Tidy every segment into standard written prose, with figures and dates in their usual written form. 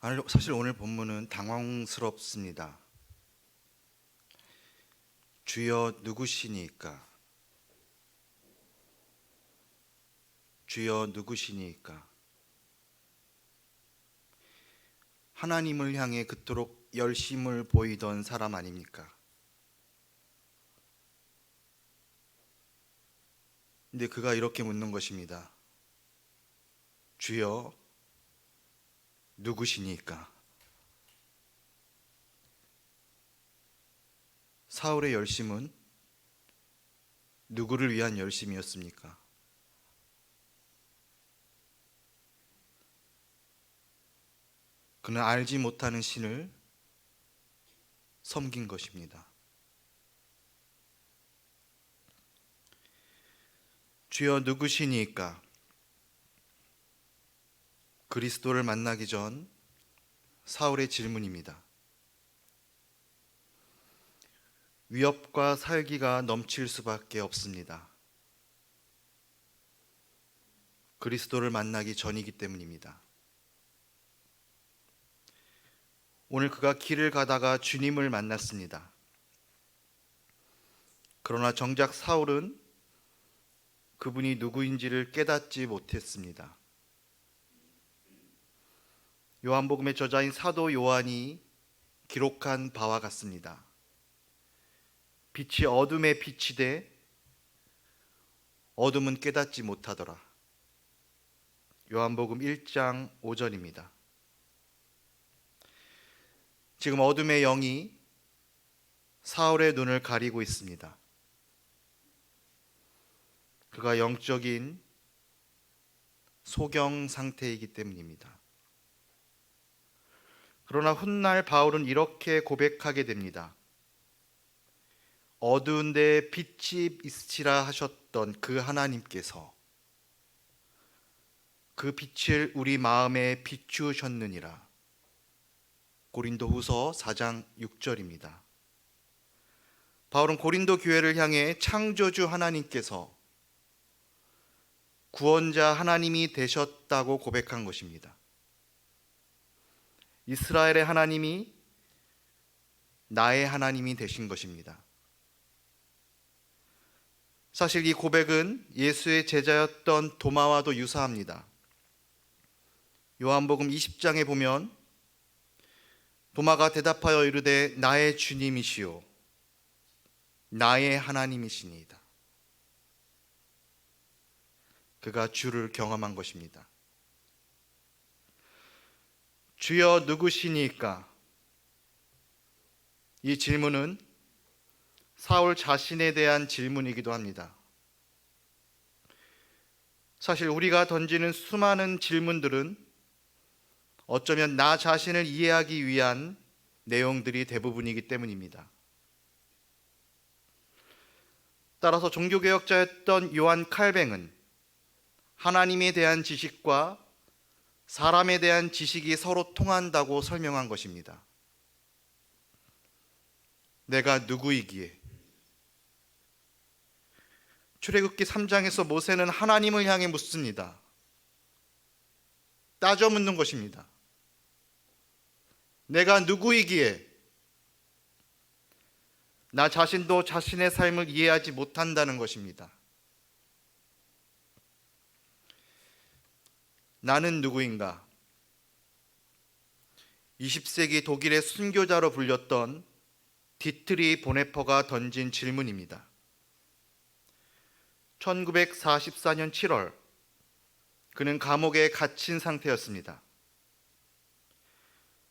사실 오늘 본문은 당황스럽습니다. 주여 누구시니까? 주여 누구시니까? 하나님을 향해 그토록 열심을 보이던 사람 아닙니까? 근데 그가 이렇게 묻는 것입니다. 주여 누구시니까? 사울의 열심은 누구를 위한 열심이었습니까? 그는 알지 못하는 신을 섬긴 것입니다. 주여 누구시니까? 그리스도를 만나기 전 사울의 질문입니다. 위협과 살기가 넘칠 수밖에 없습니다. 그리스도를 만나기 전이기 때문입니다. 오늘 그가 길을 가다가 주님을 만났습니다. 그러나 정작 사울은 그분이 누구인지를 깨닫지 못했습니다. 요한복음의 저자인 사도 요한이 기록한 바와 같습니다. 빛이 어둠에 비치되 어둠은 깨닫지 못하더라. 요한복음 1장 5절입니다. 지금 어둠의 영이 사울의 눈을 가리고 있습니다. 그가 영적인 소경 상태이기 때문입니다. 그러나 훗날 바울은 이렇게 고백하게 됩니다. 어두운 데에 빛이 있으시라 하셨던 그 하나님께서 그 빛을 우리 마음에 비추셨느니라. 고린도후서 4장 6절입니다. 바울은 고린도 교회를 향해 창조주 하나님께서 구원자 하나님이 되셨다고 고백한 것입니다. 이스라엘의 하나님이 나의 하나님이 되신 것입니다. 사실 이 고백은 예수의 제자였던 도마와도 유사합니다. 요한복음 20장에 보면 도마가 대답하여 이르되 나의 주님이시요 나의 하나님이시니이다. 그가 주를 경험한 것입니다. 주여 누구시니까? 이 질문은 사울 자신에 대한 질문이기도 합니다. 사실 우리가 던지는 수많은 질문들은 어쩌면 나 자신을 이해하기 위한 내용들이 대부분이기 때문입니다. 따라서 종교개혁자였던 요한 칼뱅은 하나님에 대한 지식과 사람에 대한 지식이 서로 통한다고 설명한 것입니다. 내가 누구이기에? 출애굽기 3장에서 모세는 하나님을 향해 묻습니다. 따져 묻는 것입니다. 내가 누구이기에? 나 자신도 자신의 삶을 이해하지 못한다는 것입니다. 나는 누구인가? 20세기 독일의 순교자로 불렸던 디트리 보네퍼가 던진 질문입니다. 1944년 7월 그는 감옥에 갇힌 상태였습니다.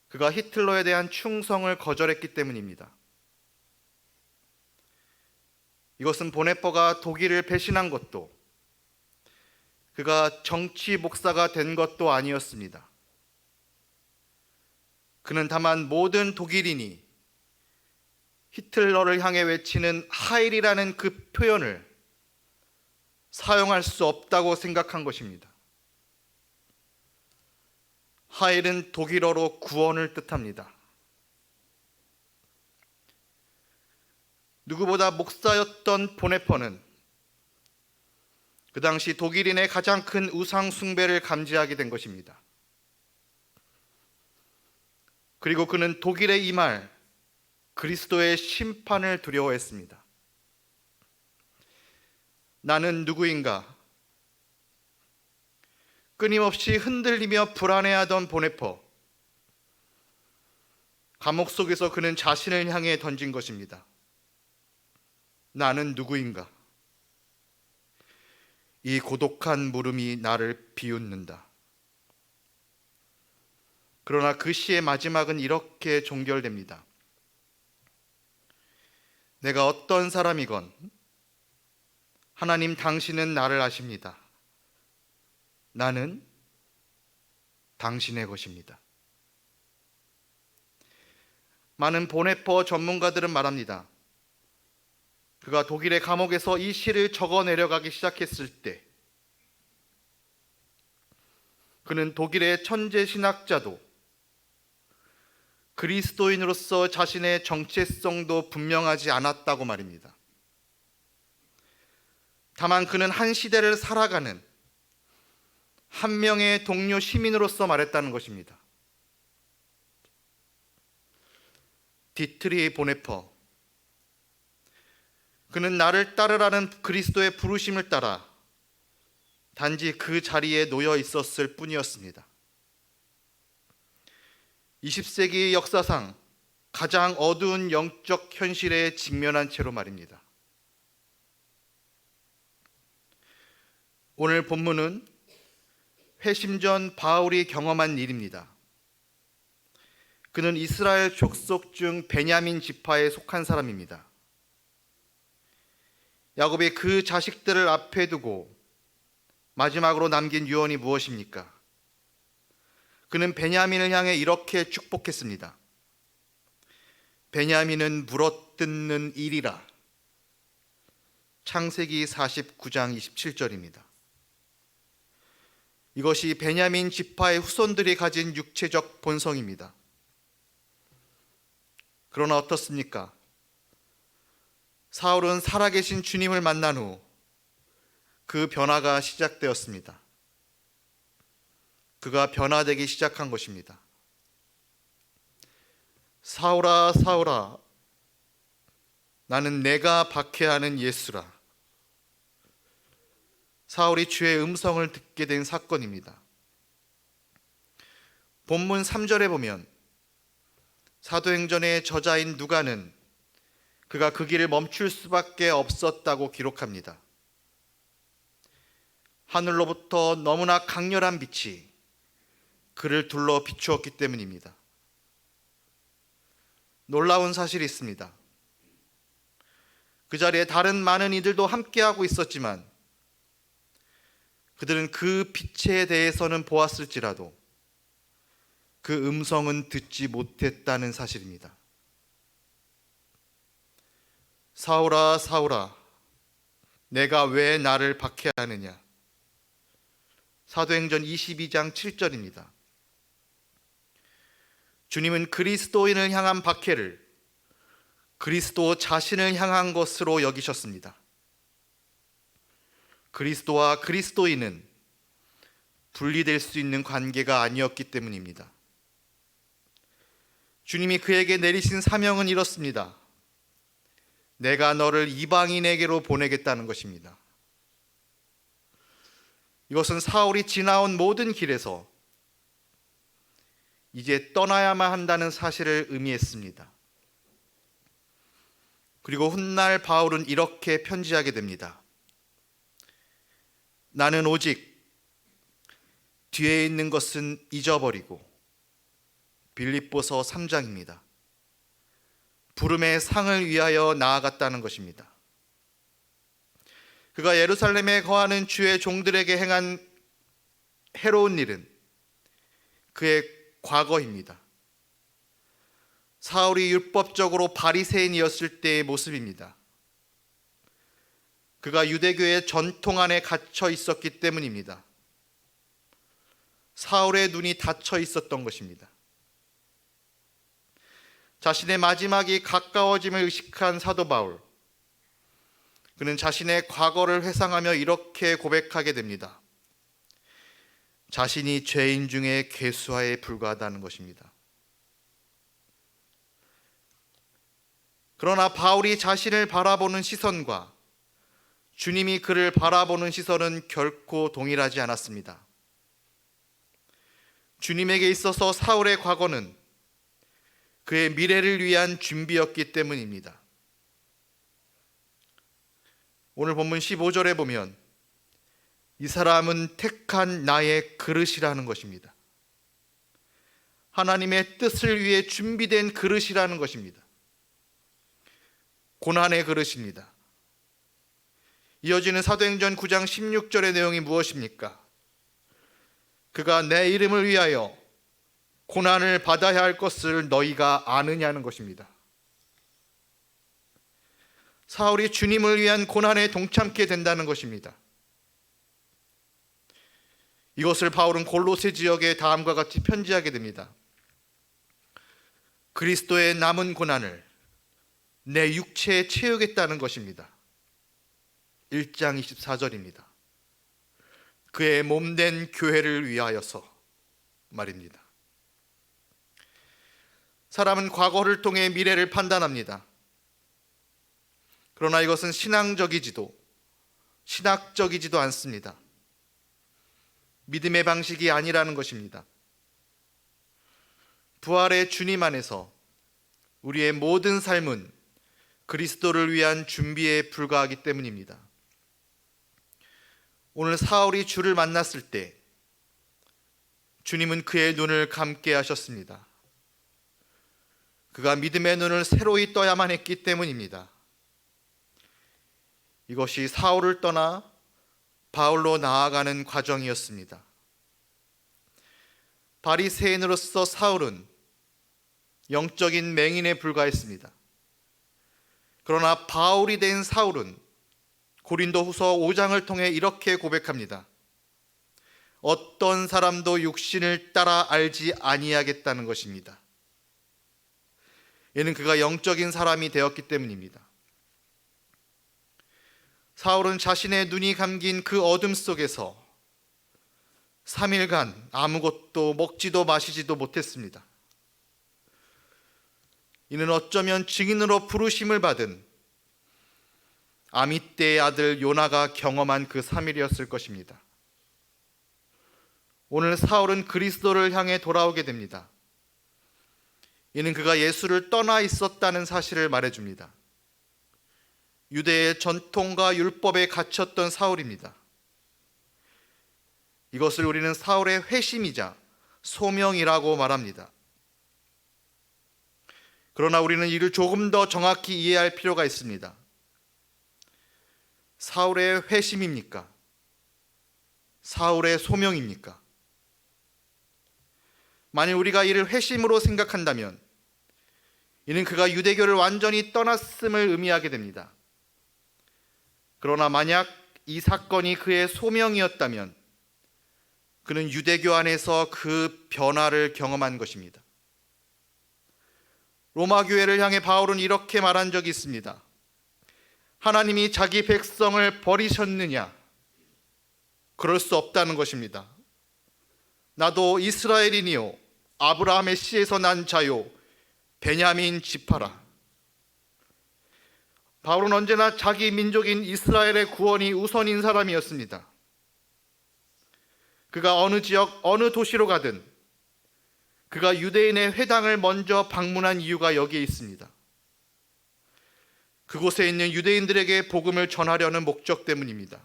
그가 히틀러에 대한 충성을 거절했기 때문입니다. 이것은 보네퍼가 독일을 배신한 것도 그가 정치 목사가 된 것도 아니었습니다. 그는 다만 모든 독일인이 히틀러를 향해 외치는 하일이라는 그 표현을 사용할 수 없다고 생각한 것입니다. 하일은 독일어로 구원을 뜻합니다. 누구보다 목사였던 보네퍼는 그 당시 독일인의 가장 큰 우상 숭배를 감지하게 된 것입니다. 그리고 그는 독일에 임할 그리스도의 심판을 두려워했습니다. 나는 누구인가? 끊임없이 흔들리며 불안해하던 보네퍼. 감옥 속에서 그는 자신을 향해 던진 것입니다. 나는 누구인가? 이 고독한 물음이 나를 비웃는다. 그러나 그 시의 마지막은 이렇게 종결됩니다. 내가 어떤 사람이건 하나님 당신은 나를 아십니다. 나는 당신의 것입니다. 많은 보네퍼 전문가들은 말합니다. 그가 독일의 감옥에서 이 시를 적어 내려가기 시작했을 때 그는 독일의 천재 신학자도 그리스도인으로서 자신의 정체성도 분명하지 않았다고 말입니다. 다만 그는 한 시대를 살아가는 한 명의 동료 시민으로서 말했다는 것입니다. 디트리 보네퍼. 그는 나를 따르라는 그리스도의 부르심을 따라 단지 그 자리에 놓여 있었을 뿐이었습니다. 20세기 역사상 가장 어두운 영적 현실에 직면한 채로 말입니다. 오늘 본문은 회심 전 바울이 경험한 일입니다. 그는 이스라엘 족속 중 베냐민 지파에 속한 사람입니다. 야곱이 그 자식들을 앞에 두고 마지막으로 남긴 유언이 무엇입니까? 그는 베냐민을 향해 이렇게 축복했습니다. 베냐민은 물어뜯는 일이라. 창세기 49장 27절입니다. 이것이 베냐민 지파의 후손들이 가진 육체적 본성입니다. 그러나 어떻습니까? 사울은 살아계신 주님을 만난 후 그 변화가 시작되었습니다. 그가 변화되기 시작한 것입니다. 사울아, 사울아, 나는 내가 박해하는 예수라. 사울이 주의 음성을 듣게 된 사건입니다. 본문 3절에 보면 사도행전의 저자인 누가는 그가 그 길을 멈출 수밖에 없었다고 기록합니다. 하늘로부터 너무나 강렬한 빛이 그를 둘러 비추었기 때문입니다. 놀라운 사실이 있습니다. 그 자리에 다른 많은 이들도 함께하고 있었지만 그들은 그 빛에 대해서는 보았을지라도 그 음성은 듣지 못했다는 사실입니다. 사울아, 사울아, 내가 왜 나를 박해하느냐? 사도행전 22장 7절입니다. 주님은 그리스도인을 향한 박해를 그리스도 자신을 향한 것으로 여기셨습니다. 그리스도와 그리스도인은 분리될 수 있는 관계가 아니었기 때문입니다. 주님이 그에게 내리신 사명은 이렇습니다. 내가 너를 이방인에게로 보내겠다는 것입니다. 이것은 사울이 지나온 모든 길에서 이제 떠나야만 한다는 사실을 의미했습니다. 그리고 훗날 바울은 이렇게 편지하게 됩니다. 나는 오직 뒤에 있는 것은 잊어버리고, 빌립보서 3장입니다. 부름의 상을 위하여 나아갔다는 것입니다. 그가 예루살렘에 거하는 주의 종들에게 행한 해로운 일은 그의 과거입니다. 사울이 율법적으로 바리새인이었을 때의 모습입니다. 그가 유대교의 전통 안에 갇혀 있었기 때문입니다. 사울의 눈이 닫혀 있었던 것입니다. 자신의 마지막이 가까워짐을 의식한 사도 바울, 그는 자신의 과거를 회상하며 이렇게 고백하게 됩니다. 자신이 죄인 중에 괴수아에 불과하다는 것입니다. 그러나 바울이 자신을 바라보는 시선과 주님이 그를 바라보는 시선은 결코 동일하지 않았습니다. 주님에게 있어서 사울의 과거는 그의 미래를 위한 준비였기 때문입니다. 오늘 본문 15절에 보면 이 사람은 택한 나의 그릇이라는 것입니다. 하나님의 뜻을 위해 준비된 그릇이라는 것입니다. 고난의 그릇입니다. 이어지는 사도행전 9장 16절의 내용이 무엇입니까? 그가 내 이름을 위하여 고난을 받아야 할 것을 너희가 아느냐는 것입니다. 사울이 주님을 위한 고난에 동참케 된다는 것입니다. 이것을 바울은 골로새 지역에 다음과 같이 편지하게 됩니다. 그리스도의 남은 고난을 내 육체에 채우겠다는 것입니다. 1장 24절입니다. 그의 몸된 교회를 위하여서 말입니다. 사람은 과거를 통해 미래를 판단합니다. 그러나 이것은 신학적이지도 않습니다. 믿음의 방식이 아니라는 것입니다. 부활의 주님 안에서 우리의 모든 삶은 그리스도를 위한 준비에 불과하기 때문입니다. 오늘 사울이 주를 만났을 때 주님은 그의 눈을 감게 하셨습니다. 그가 믿음의 눈을 새로이 떠야만 했기 때문입니다. 이것이 사울을 떠나 바울로 나아가는 과정이었습니다. 바리새인으로서 사울은 영적인 맹인에 불과했습니다. 그러나 바울이 된 사울은 고린도후서 5장을 통해 이렇게 고백합니다. 어떤 사람도 육신을 따라 알지 아니하겠다는 것입니다. 이는 그가 영적인 사람이 되었기 때문입니다. 사울은 자신의 눈이 감긴 그 어둠 속에서 3일간 아무것도 먹지도 마시지도 못했습니다. 이는 어쩌면 증인으로 부르심을 받은 아미떼의 아들 요나가 경험한 그 3일이었을 것입니다. 오늘 사울은 그리스도를 향해 돌아오게 됩니다. 이는 그가 예수를 떠나 있었다는 사실을 말해줍니다. 유대의 전통과 율법에 갇혔던 사울입니다. 이것을 우리는 사울의 회심이자 소명이라고 말합니다. 그러나 우리는 이를 조금 더 정확히 이해할 필요가 있습니다. 사울의 회심입니까? 사울의 소명입니까? 만일 우리가 이를 회심으로 생각한다면 이는 그가 유대교를 완전히 떠났음을 의미하게 됩니다. 그러나 만약 이 사건이 그의 소명이었다면 그는 유대교 안에서 그 변화를 경험한 것입니다. 로마 교회를 향해 바울은 이렇게 말한 적이 있습니다. 하나님이 자기 백성을 버리셨느냐? 그럴 수 없다는 것입니다. 나도 이스라엘인이요 아브라함의 씨에서 난 자요 베냐민 지파라. 바울은 언제나 자기 민족인 이스라엘의 구원이 우선인 사람이었습니다. 그가 어느 지역, 어느 도시로 가든 그가 유대인의 회당을 먼저 방문한 이유가 여기에 있습니다. 그곳에 있는 유대인들에게 복음을 전하려는 목적 때문입니다.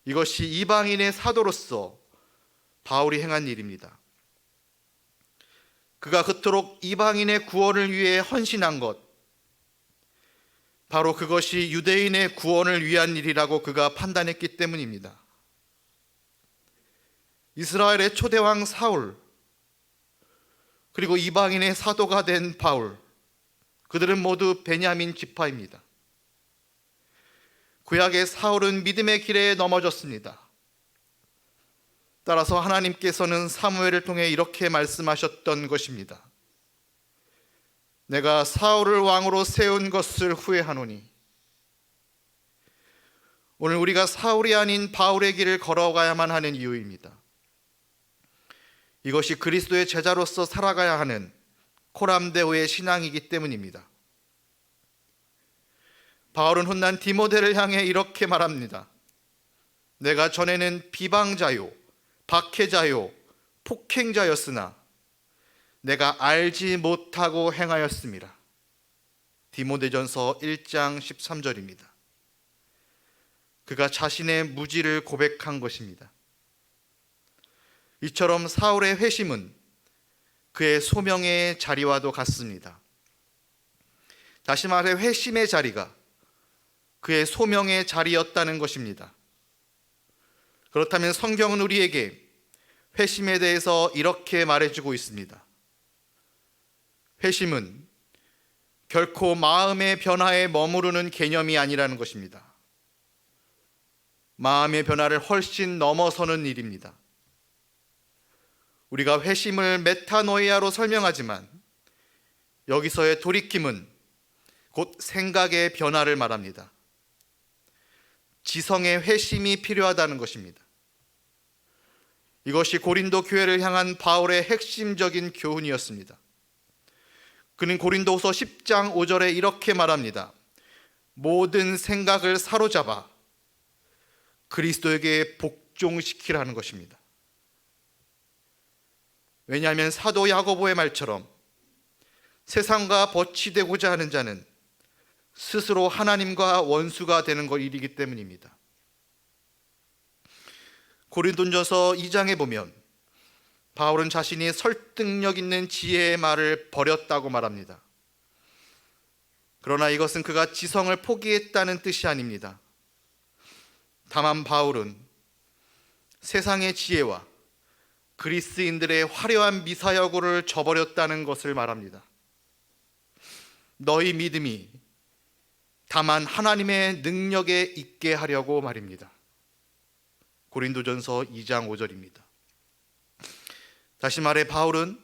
이것이 이방인의 사도로서 바울이 행한 일입니다. 그가 그토록 이방인의 구원을 위해 헌신한 것, 바로 그것이 유대인의 구원을 위한 일이라고 그가 판단했기 때문입니다. 이스라엘의 초대왕 사울, 그리고 이방인의 사도가 된 바울, 그들은 모두 베냐민 지파입니다. 구약의 사울은 믿음의 길에 넘어졌습니다. 따라서 하나님께서는 사무엘을 통해 이렇게 말씀하셨던 것입니다. 내가 사울을 왕으로 세운 것을 후회하노니. 오늘 우리가 사울이 아닌 바울의 길을 걸어가야만 하는 이유입니다. 이것이 그리스도의 제자로서 살아가야 하는 코람데오의 신앙이기 때문입니다. 바울은 혼난 디모데를 향해 이렇게 말합니다. 내가 전에는 비방자요, 박해자요, 폭행자였으나 내가 알지 못하고 행하였습니다. 디모데전서 1장 13절입니다. 그가 자신의 무지를 고백한 것입니다. 이처럼 사울의 회심은 그의 소명의 자리와도 같습니다. 다시 말해 회심의 자리가 그의 소명의 자리였다는 것입니다. 그렇다면 성경은 우리에게 회심에 대해서 이렇게 말해주고 있습니다. 회심은 결코 마음의 변화에 머무르는 개념이 아니라는 것입니다. 마음의 변화를 훨씬 넘어서는 일입니다. 우리가 회심을 메타노이아로 설명하지만 여기서의 돌이킴은 곧 생각의 변화를 말합니다. 지성의 회심이 필요하다는 것입니다. 이것이 고린도 교회를 향한 바울의 핵심적인 교훈이었습니다. 그는 고린도후서 10장 5절에 이렇게 말합니다. 모든 생각을 사로잡아 그리스도에게 복종시키라는 것입니다. 왜냐하면 사도 야고보의 말처럼 세상과 버치되고자 하는 자는 스스로 하나님과 원수가 되는 일이기 때문입니다. 고린도전서 2장에 보면 바울은 자신이 설득력 있는 지혜의 말을 버렸다고 말합니다. 그러나 이것은 그가 지성을 포기했다는 뜻이 아닙니다. 다만 바울은 세상의 지혜와 그리스인들의 화려한 미사여구를 저버렸다는 것을 말합니다. 너희 믿음이 다만 하나님의 능력에 있게 하려고 말입니다. 고린도전서 2장 5절입니다. 다시 말해 바울은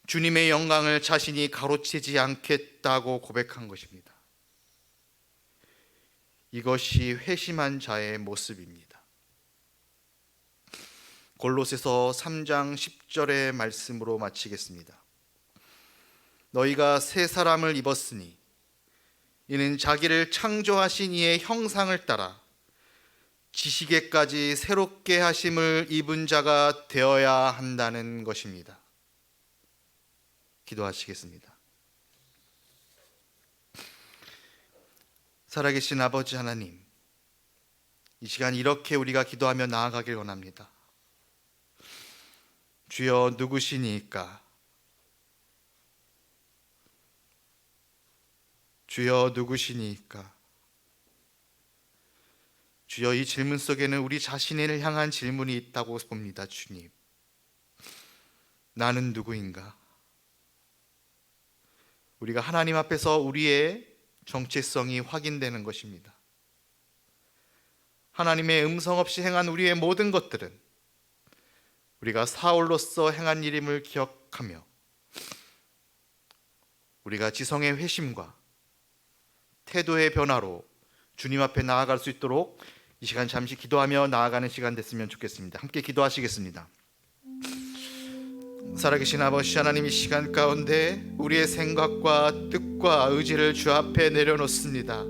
주님의 영광을 자신이 가로채지 않겠다고 고백한 것입니다. 이것이 회심한 자의 모습입니다. 골로새서 3장 10절의 말씀으로 마치겠습니다. 너희가 새 사람을 입었으니 이는 자기를 창조하신 이의 형상을 따라 지식에까지 새롭게 하심을 입은 자가 되어야 한다는 것입니다. 기도하시겠습니다. 살아계신 아버지 하나님, 이 시간 이렇게 우리가 기도하며 나아가길 원합니다. 주여 누구시니까? 주여 누구시니까? 주여 이 질문 속에는 우리 자신을 향한 질문이 있다고 봅니다. 주님, 나는 누구인가? 우리가 하나님 앞에서 우리의 정체성이 확인되는 것입니다. 하나님의 음성 없이 행한 우리의 모든 것들은 우리가 사울로서 행한 일임을 기억하며 우리가 지성의 회심과 태도의 변화로 주님 앞에 나아갈 수 있도록 이 시간 잠시 기도하며 나아가는 시간 됐으면 좋겠습니다. 함께 기도하시겠습니다. 살아계신 아버지 하나님, 이 시간 가운데 우리의 생각과 뜻과 의지를 주 앞에 내려놓습니다.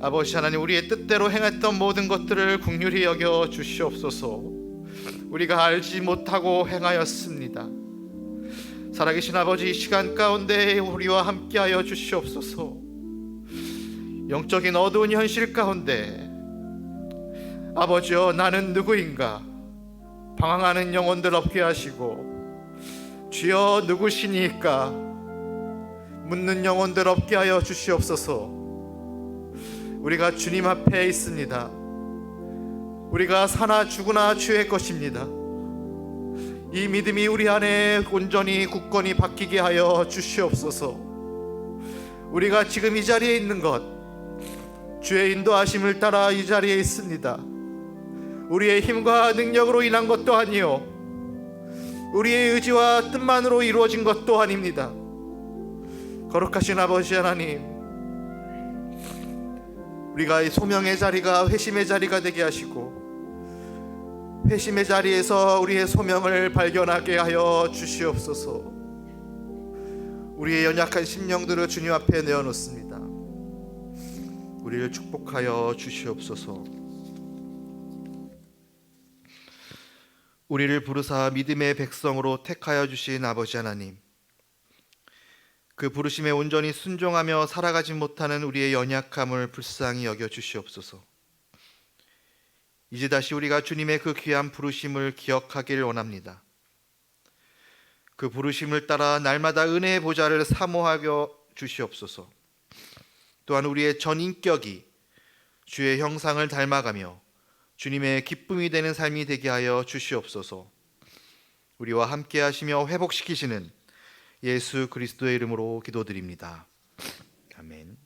아버지 하나님, 우리의 뜻대로 행했던 모든 것들을 긍휼히 여겨 주시옵소서. 우리가 알지 못하고 행하였습니다. 살아계신 아버지, 이 시간 가운데 우리와 함께하여 주시옵소서. 영적인 어두운 현실 가운데 아버지여, 나는 누구인가 방황하는 영혼들 없게 하시고, 주여 누구시니까 묻는 영혼들 없게 하여 주시옵소서. 우리가 주님 앞에 있습니다. 우리가 사나 죽으나 주의 것입니다. 이 믿음이 우리 안에 온전히 굳건히 박히게 하여 주시옵소서. 우리가 지금 이 자리에 있는 것 주의 인도하심을 따라 이 자리에 있습니다. 우리의 힘과 능력으로 인한 것도 아니요, 우리의 의지와 뜻만으로 이루어진 것도 아닙니다. 거룩하신 아버지 하나님, 우리가 이 소명의 자리가 회심의 자리가 되게 하시고, 회심의 자리에서 우리의 소명을 발견하게 하여 주시옵소서. 우리의 연약한 심령들을 주님 앞에 내어놓습니다. 우리를 축복하여 주시옵소서. 우리를 부르사 믿음의 백성으로 택하여 주신 아버지 하나님, 그 부르심에 온전히 순종하며 살아가지 못하는 우리의 연약함을 불쌍히 여겨 주시옵소서. 이제 다시 우리가 주님의 그 귀한 부르심을 기억하길 원합니다. 그 부르심을 따라 날마다 은혜의 보좌를 사모하여 주시옵소서. 또한 우리의 전 인격이 주의 형상을 닮아가며 주님의 기쁨이 되는 삶이 되게 하여 주시옵소서. 우리와 함께 하시며 회복시키시는 예수 그리스도의 이름으로 기도드립니다. 아멘.